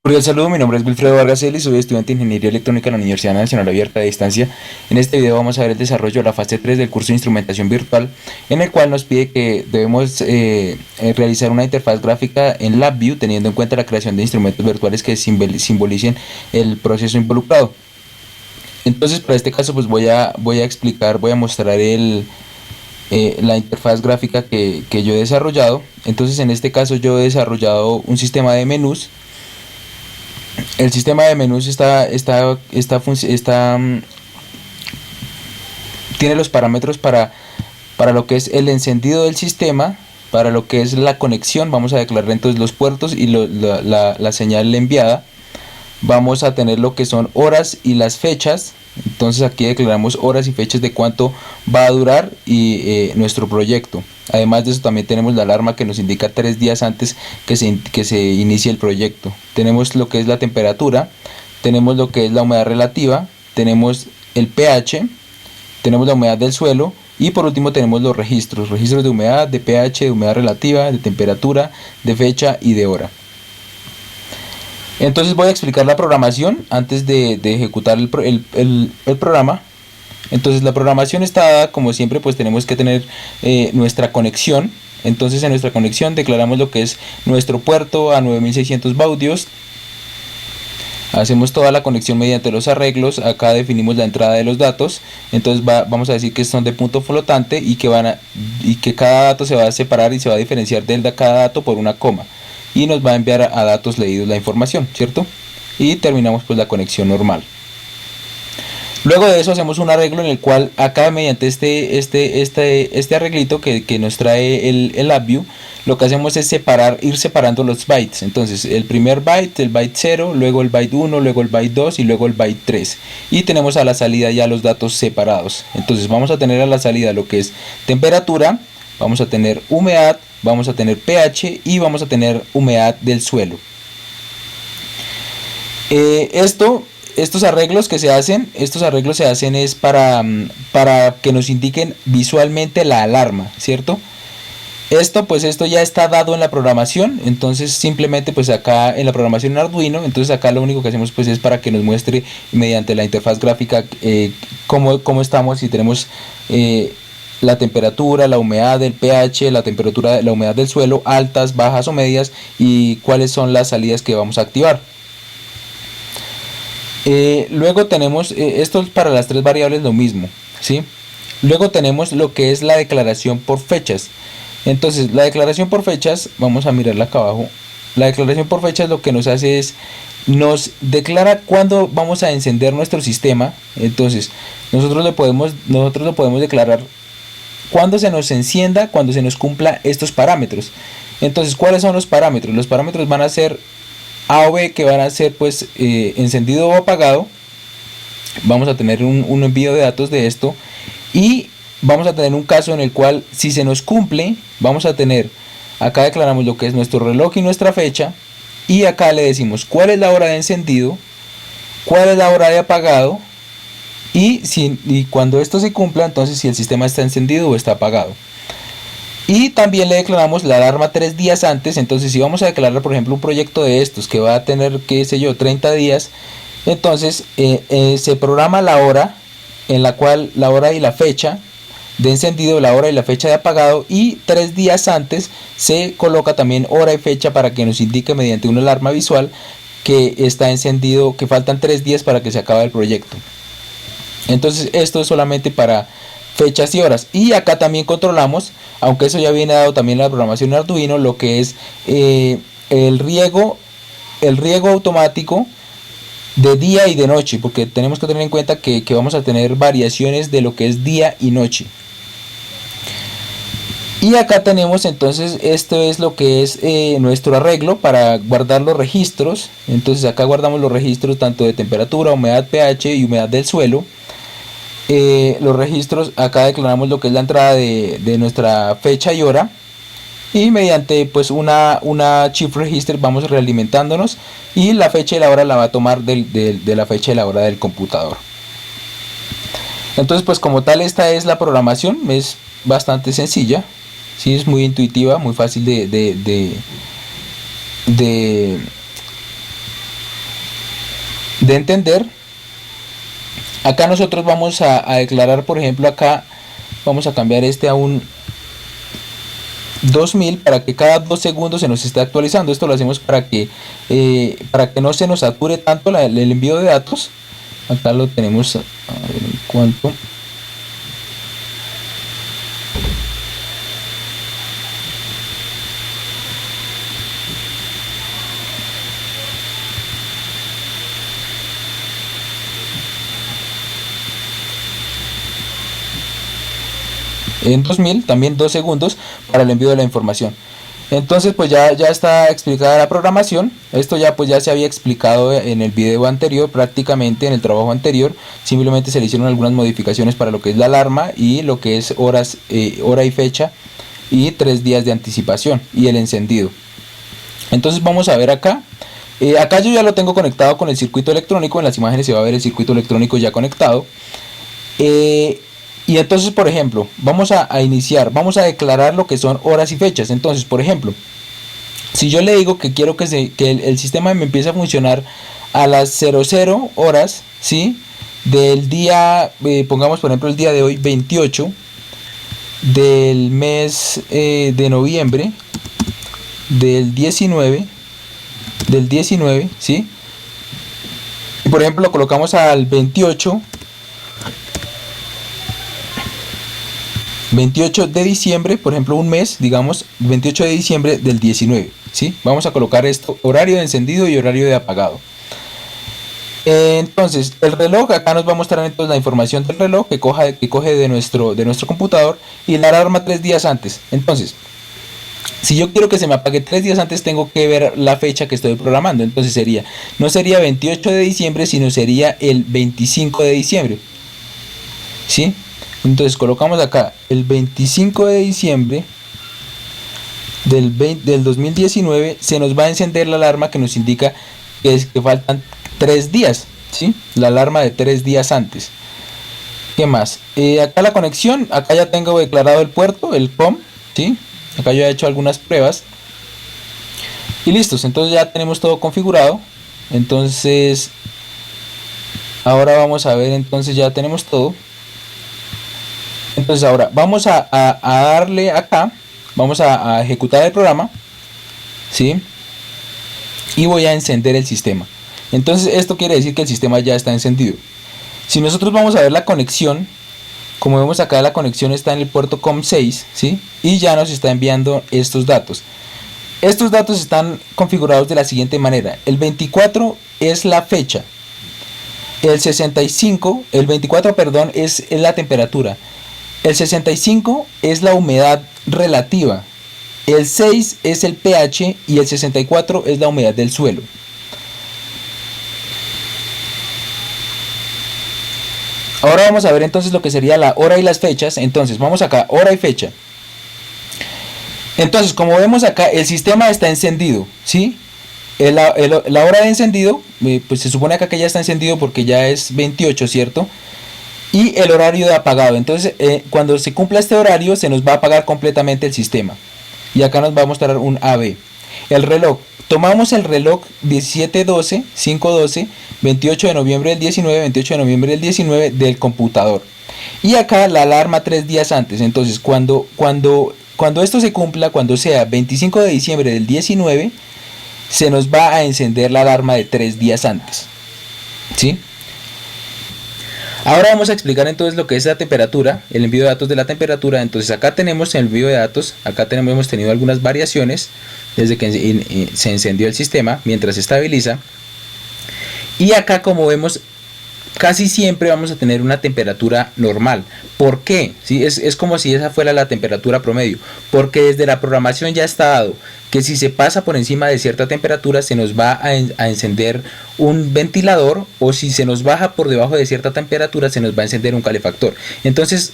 Cordial saludo, mi nombre es Wilfredo Vargas Celis, soy estudiante de Ingeniería Electrónica en la Universidad Nacional Abierta de Distancia. En este video vamos a ver el desarrollo de la fase 3 del curso de Instrumentación Virtual, en el cual nos pide que debemos realizar una interfaz gráfica en LabVIEW, teniendo en cuenta la creación de instrumentos virtuales que simbolicen el proceso involucrado. Entonces, para este caso, pues voy a mostrar la interfaz gráfica que yo he desarrollado. Entonces, en este caso yo he desarrollado un sistema de menús. El sistema de menús tiene los parámetros para lo que es el encendido del sistema, para lo que es la conexión. Vamos a declarar entonces los puertos y la señal enviada. Vamos a tener lo que son horas y las fechas. Entonces aquí declaramos horas y fechas de cuánto va a durar nuestro proyecto. Además de eso, también tenemos la alarma que nos indica 3 días antes que se inicie el proyecto. Tenemos lo que es la temperatura, tenemos lo que es la humedad relativa, tenemos el pH, tenemos la humedad del suelo y por último tenemos los registros de humedad, de pH, de humedad relativa, de temperatura, de fecha y de hora. Entonces voy a explicar la programación antes de ejecutar el programa. Entonces la programación está dada, como siempre, pues tenemos que tener nuestra conexión. Entonces en nuestra conexión declaramos lo que es nuestro puerto a 9600 baudios. Hacemos toda la conexión mediante los arreglos. Acá definimos la entrada de los datos. Entonces vamos a decir que son de punto flotante y que cada dato se va a separar y se va a diferenciar de cada dato por una coma. Y nos va a enviar a datos leídos la información, ¿cierto? Y terminamos pues la conexión normal. Luego de eso hacemos un arreglo en el cual acá mediante este arreglito que nos trae el LabVIEW, lo que hacemos es ir separando los bytes. Entonces el primer byte, el byte 0, luego el byte 1, luego el byte 2 y luego el byte 3. Y tenemos a la salida ya los datos separados. Entonces vamos a tener a la salida lo que es temperatura, vamos a tener humedad, vamos a tener pH y vamos a tener humedad del suelo. Estos arreglos se hacen es para que nos indiquen visualmente la alarma, ¿cierto? Esto ya está dado en la programación. Entonces simplemente pues acá en la programación en Arduino, entonces acá lo único que hacemos pues es para que nos muestre mediante la interfaz gráfica cómo estamos, si tenemos la temperatura, la humedad, el pH, la temperatura, la humedad del suelo, altas, bajas o medias, y cuáles son las salidas que vamos a activar. Luego tenemos esto es para las tres variables lo mismo, ¿sí? Luego tenemos lo que es la declaración por fechas. Entonces la declaración por fechas, vamos a mirarla acá abajo. La declaración por fechas lo que nos hace es nos declara cuándo vamos a encender nuestro sistema. Entonces nosotros lo podemos declarar cuando se nos encienda, cuando se nos cumpla estos parámetros. Entonces, ¿cuáles son los parámetros? Los parámetros van a ser A o B, que van a ser pues encendido o apagado. Vamos a tener un envío de datos de esto y vamos a tener un caso en el cual, si se nos cumple, vamos a tener, acá declaramos lo que es nuestro reloj y nuestra fecha, y acá le decimos cuál es la hora de encendido, cuál es la hora de apagado, y cuando esto se cumpla, entonces si el sistema está encendido o está apagado. Y también le declaramos la alarma 3 días antes. Entonces si vamos a declarar por ejemplo un proyecto de estos que va a tener, qué sé yo, 30 días, entonces se programa la hora, en la cual la hora y la fecha de encendido, la hora y la fecha de apagado, y 3 días antes se coloca también hora y fecha para que nos indique mediante una alarma visual que está encendido, que faltan 3 días para que se acabe el proyecto. Entonces esto es solamente para fechas y horas. Y acá también controlamos, aunque eso ya viene dado también en la programación de Arduino, lo que es el riego automático de día y de noche, porque tenemos que tener en cuenta que vamos a tener variaciones de lo que es día y noche. Y acá tenemos entonces, esto es lo que es nuestro arreglo para guardar los registros. Entonces acá guardamos los registros tanto de temperatura, humedad, pH y humedad del suelo. Los registros, acá declaramos lo que es la entrada de nuestra fecha y hora, y mediante pues una shift register vamos realimentándonos, y la fecha y la hora la va a tomar de la fecha y la hora del computador. Entonces pues como tal, esta es la programación. Es bastante sencilla, ¿sí? Es muy intuitiva, muy fácil de de entender. Acá nosotros vamos a declarar, por ejemplo, acá vamos a cambiar este a un 2000 para que cada 2 segundos se nos esté actualizando. Esto lo hacemos para que no se nos sature tanto el envío de datos. Acá lo tenemos, a ver en cuánto. En 2000, también 2 segundos para el envío de la información. Entonces pues ya está explicada la programación. Esto ya pues ya se había explicado en el video anterior, prácticamente en el trabajo anterior. Simplemente se le hicieron algunas modificaciones para lo que es la alarma y lo que es horas, hora y fecha, y 3 días de anticipación y el encendido. Entonces vamos a ver acá. Acá yo ya lo tengo conectado con el circuito electrónico. En las imágenes se va a ver el circuito electrónico ya conectado. Y entonces, por ejemplo, vamos a iniciar, vamos a declarar lo que son horas y fechas. Entonces, por ejemplo, si yo le digo que quiero que el sistema me empiece a funcionar a las 00 horas, ¿sí? Del día, pongamos por ejemplo el día de hoy, 28 del mes de noviembre del 19, ¿sí? Y por ejemplo lo colocamos al 28 de diciembre, por ejemplo un mes, digamos 28 de diciembre del 19, ¿sí? Vamos a colocar esto, horario de encendido y horario de apagado. Entonces el reloj, acá nos va a mostrar entonces la información del reloj que coge de nuestro computador, y la alarma 3 días antes. Entonces, si yo quiero que se me apague 3 días antes, tengo que ver la fecha que estoy programando. Entonces no sería 28 de diciembre, sino sería el 25 de diciembre, ¿sí? Entonces colocamos acá el 25 de diciembre del 2019, se nos va a encender la alarma que nos indica que faltan 3 días, ¿sí? La alarma de 3 días antes. ¿Qué más? Acá la conexión, acá ya tengo declarado el puerto, el COM, ¿sí? Acá yo he hecho algunas pruebas. Y listos, entonces ya tenemos todo configurado. Entonces, ahora vamos a ver, entonces ya tenemos todo. Entonces ahora vamos a darle acá, vamos a ejecutar el programa, ¿sí? Y voy a encender el sistema. Entonces esto quiere decir que el sistema ya está encendido. Si nosotros vamos a ver la conexión, como vemos acá, la conexión está en el puerto COM6, ¿sí? Y ya nos está enviando estos datos. Estos datos están configurados de la siguiente manera. El 24 es la fecha. El 65, el 24, perdón, es la temperatura. El 65 es la humedad relativa. El 6 es el pH y el 64 es la humedad del suelo. Ahora vamos a ver entonces lo que sería la hora y las fechas. Entonces vamos acá, hora y fecha. Entonces, como vemos acá, el sistema está encendido, ¿sí? La hora de encendido, pues se supone acá que ya está encendido porque ya es 28, ¿cierto? Y el horario de apagado. Entonces, cuando se cumpla este horario, se nos va a apagar completamente el sistema. Y acá nos va a mostrar un AB. El reloj. Tomamos el reloj 1712, 512, 28 de noviembre del 19, 28 de noviembre del 19 del computador. Y acá la alarma 3 días antes. Entonces, cuando esto se cumpla, cuando sea 25 de diciembre del 19, se nos va a encender la alarma de 3 días antes, ¿sí? Ahora vamos a explicar entonces lo que es la temperatura, el envío de datos de la temperatura. Entonces acá tenemos el envío de datos, acá hemos tenido algunas variaciones desde que se encendió el sistema mientras se estabiliza. Y acá, como vemos, casi siempre vamos a tener una temperatura normal. ¿Por qué? ¿Sí? Es como si esa fuera la temperatura promedio, porque desde la programación ya está dado que si se pasa por encima de cierta temperatura se nos va a encender un ventilador, o si se nos baja por debajo de cierta temperatura se nos va a encender un calefactor. Entonces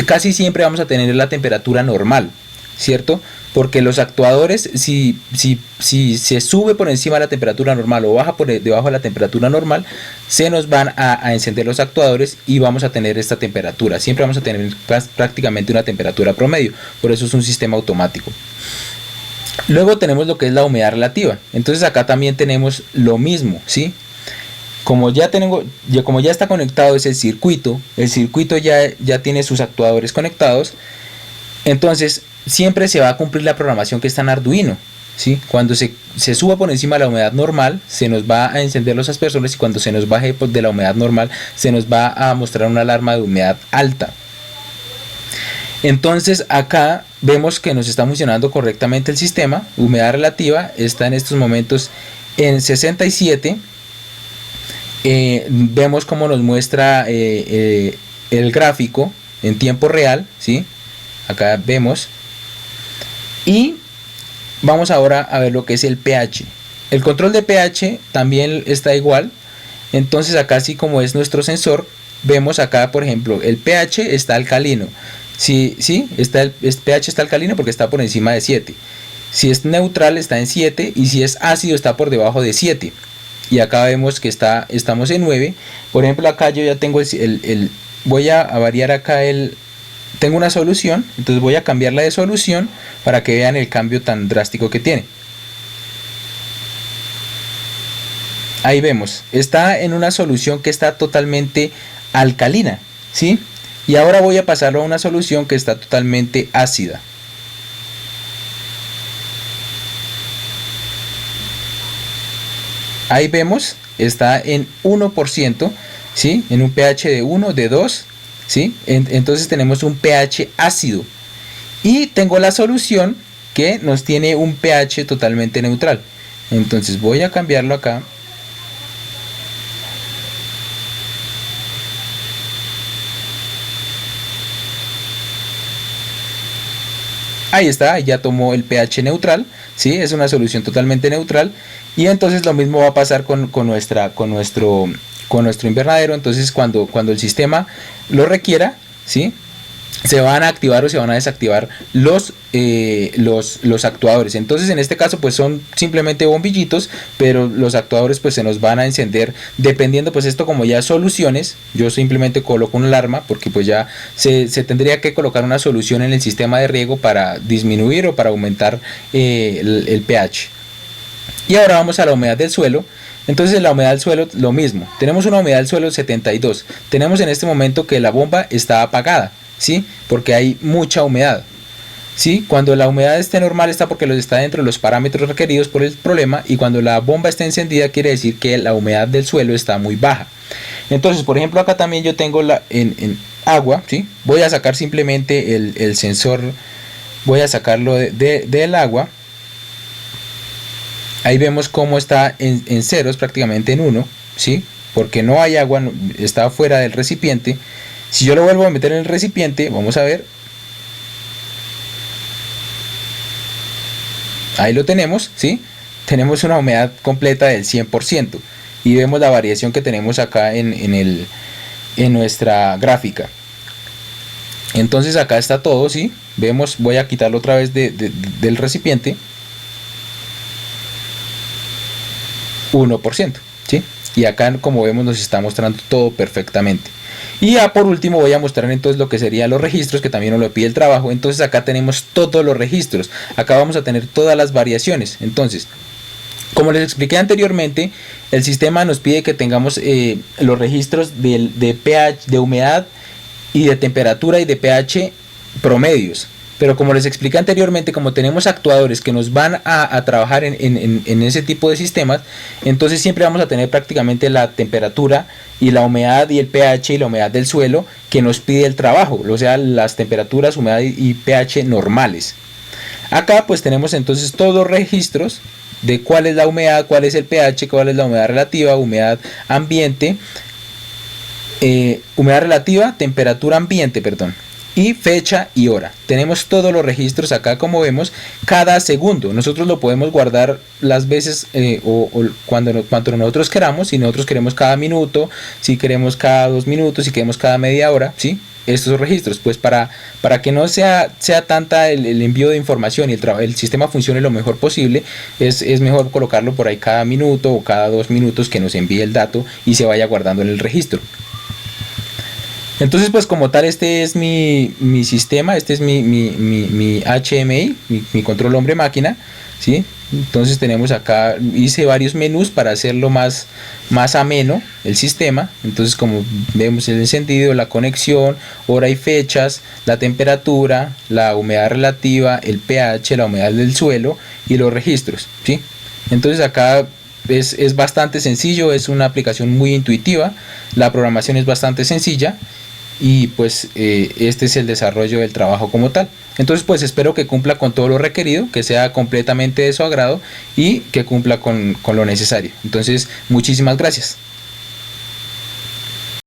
casi siempre vamos a tener la temperatura normal, ¿cierto? Porque los actuadores, si se sube por encima de la temperatura normal o baja por debajo de la temperatura normal, se nos van a encender los actuadores y vamos a tener esta temperatura. Siempre vamos a tener prácticamente una temperatura promedio, por eso es un sistema automático. Luego tenemos lo que es la humedad relativa. Entonces acá también tenemos lo mismo, ¿sí? como ya está conectado ese circuito, el circuito ya tiene sus actuadores conectados, entonces siempre se va a cumplir la programación que está en Arduino. ¿Sí? Cuando se suba por encima de la humedad normal, se nos va a encender los aspersores, y cuando se nos baje de la humedad normal, se nos va a mostrar una alarma de humedad alta. Entonces acá vemos que nos está funcionando correctamente el sistema. Humedad relativa está en estos momentos en 67. Vemos cómo nos muestra el gráfico en tiempo real, ¿sí? Acá vemos. Y vamos ahora a ver lo que es el pH. El control de pH también está igual. Entonces acá, así como es nuestro sensor, vemos acá, por ejemplo, el pH está alcalino. Sí, el pH está alcalino porque está por encima de 7. Si es neutral está en 7, y si es ácido está por debajo de 7. Y acá vemos que estamos en 9. Por ejemplo, acá yo ya tengo voy a variar acá tengo una solución, entonces voy a cambiarla de solución para que vean el cambio tan drástico que tiene. Ahí vemos, está en una solución que está totalmente alcalina, ¿sí? Y ahora voy a pasarlo a una solución que está totalmente ácida. Ahí vemos, está en 1%, ¿sí? En un pH de 1, de 2, ¿sí? Entonces tenemos un pH ácido. Y tengo la solución que nos tiene un pH totalmente neutral. Entonces voy a cambiarlo acá. Ahí está, ya tomó el pH neutral, ¿sí? Es una solución totalmente neutral. Y entonces lo mismo va a pasar con nuestro invernadero. Entonces cuando el sistema lo requiera, ¿sí? Se van a activar o se van a desactivar los actuadores. Entonces en este caso pues son simplemente bombillitos, pero los actuadores pues se nos van a encender dependiendo. Pues esto, como ya soluciones, yo simplemente coloco una alarma, porque pues ya se tendría que colocar una solución en el sistema de riego para disminuir o para aumentar el pH. Y ahora vamos a la humedad del suelo. Entonces en la humedad del suelo lo mismo, tenemos una humedad del suelo 72. Tenemos en este momento que la bomba está apagada, ¿sí? Porque hay mucha humedad, ¿sí? Cuando la humedad esté normal está porque está dentro de los parámetros requeridos por el problema, y cuando la bomba está encendida quiere decir que la humedad del suelo está muy baja. Entonces, por ejemplo, acá también yo tengo en agua, ¿sí? Voy a sacar simplemente el sensor, voy a sacarlo del agua. Ahí vemos cómo está en ceros, prácticamente en 1, ¿sí? Porque no hay agua, está fuera del recipiente. Si yo lo vuelvo a meter en el recipiente, vamos a ver. Ahí lo tenemos, ¿sí? Tenemos una humedad completa del 100%. Y vemos la variación que tenemos acá en nuestra gráfica. Entonces acá está todo, ¿sí? Vemos, voy a quitarlo otra vez del recipiente. 1%, ¿sí? Y acá, como vemos, nos está mostrando todo perfectamente. Y ya por último voy a mostrar entonces lo que serían los registros, que también nos lo pide el trabajo. Entonces acá tenemos todos los registros, acá vamos a tener todas las variaciones. Entonces, como les expliqué anteriormente, el sistema nos pide que tengamos los registros de pH, de humedad y de temperatura y de pH promedios. Pero como les expliqué anteriormente, como tenemos actuadores que nos van a trabajar en ese tipo de sistemas, entonces siempre vamos a tener prácticamente la temperatura y la humedad y el pH y la humedad del suelo que nos pide el trabajo, o sea, las temperaturas, humedad y pH normales. Acá pues tenemos entonces todos los registros de cuál es la humedad, cuál es el pH, cuál es la humedad relativa, humedad ambiente, humedad relativa, temperatura ambiente, perdón, y fecha y hora. Tenemos todos los registros acá, como vemos, cada segundo. Nosotros lo podemos guardar las veces o cuando nosotros queramos. Si nosotros queremos cada minuto, si queremos cada 2 minutos, si queremos cada media hora, ¿sí? Estos registros, pues para que no sea tanta el envío de información y el sistema funcione lo mejor posible, es mejor colocarlo por ahí cada minuto o cada 2 minutos, que nos envíe el dato y se vaya guardando en el registro. Entonces, pues como tal, este es mi sistema, este es mi HMI, mi control hombre-máquina, ¿sí? Entonces tenemos acá, hice varios menús para hacerlo más ameno el sistema. Entonces, como vemos, el encendido, la conexión, hora y fechas, la temperatura, la humedad relativa, el pH, la humedad del suelo y los registros, ¿sí? Entonces acá es bastante sencillo, es una aplicación muy intuitiva, la programación es bastante sencilla y pues este es el desarrollo del trabajo como tal. Entonces pues espero que cumpla con todo lo requerido, que sea completamente de su agrado y que cumpla con lo necesario. Entonces muchísimas gracias.